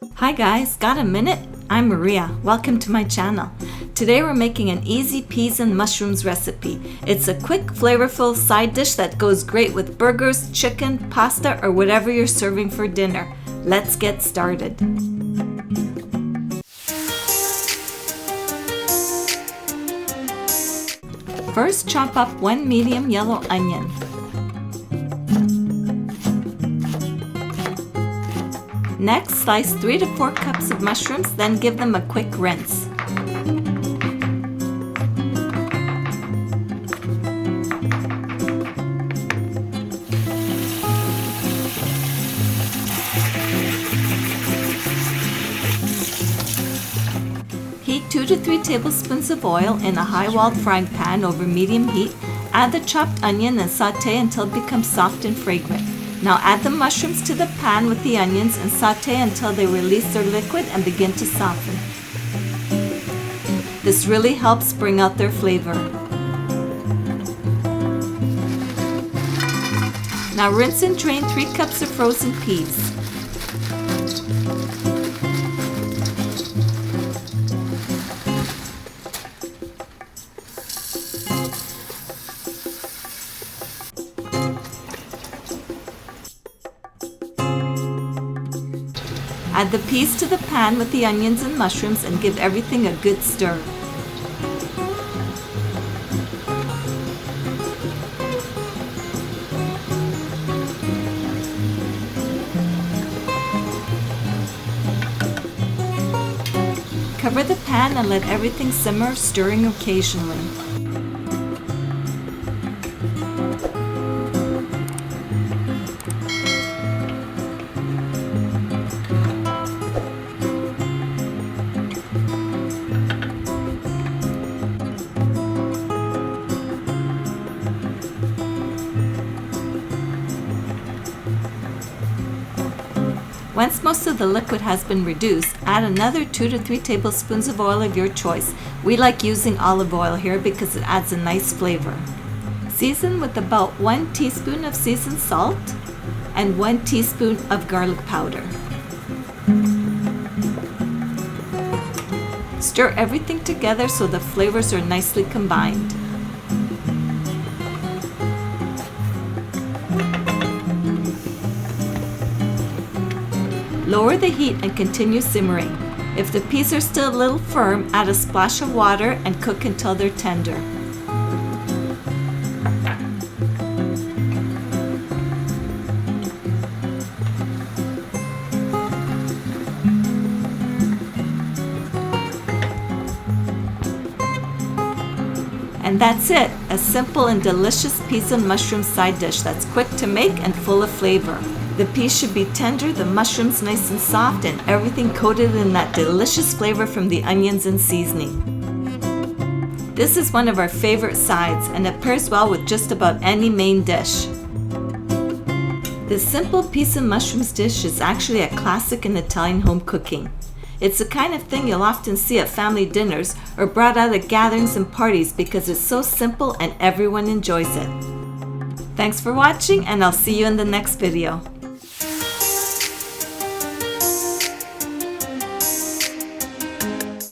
Hi guys, got a minute? I'm Maria. Welcome to my channel. Today we're making an easy peas and mushrooms recipe. It's a quick, flavorful side dish that goes great with burgers, chicken, pasta, or whatever you're serving for dinner. Let's get started. First, chop up one medium yellow onion. Next, slice 3 to 4 cups of mushrooms, then give them a quick rinse. Heat 2 to 3 tablespoons of oil in a high-walled frying pan over medium heat. Add the chopped onion and sauté until it becomes soft and fragrant. Now add the mushrooms to the pan with the onions and sauté until they release their liquid and begin to soften. This really helps bring out their flavor. Now rinse and drain 3 cups of frozen peas. Add the peas to the pan with the onions and mushrooms and give everything a good stir. Cover the pan and let everything simmer, stirring occasionally. Once most of the liquid has been reduced, add another 2 to 3 tablespoons of oil of your choice. We like using olive oil here because it adds a nice flavor. Season with about 1 teaspoon of seasoned salt and 1 teaspoon of garlic powder. Stir everything together so the flavors are nicely combined. Lower the heat and continue simmering. If the peas are still a little firm, add a splash of water and cook until they're tender. And that's it, a simple and delicious peas and mushroom side dish that's quick to make and full of flavor. The peas should be tender, the mushrooms nice and soft, and everything coated in that delicious flavor from the onions and seasoning. This is one of our favorite sides, and it pairs well with just about any main dish. This simple peas and mushrooms dish is actually a classic in Italian home cooking. It's the kind of thing you'll often see at family dinners or brought out at gatherings and parties because it's so simple and everyone enjoys it. Thanks for watching, and I'll see you in the next video.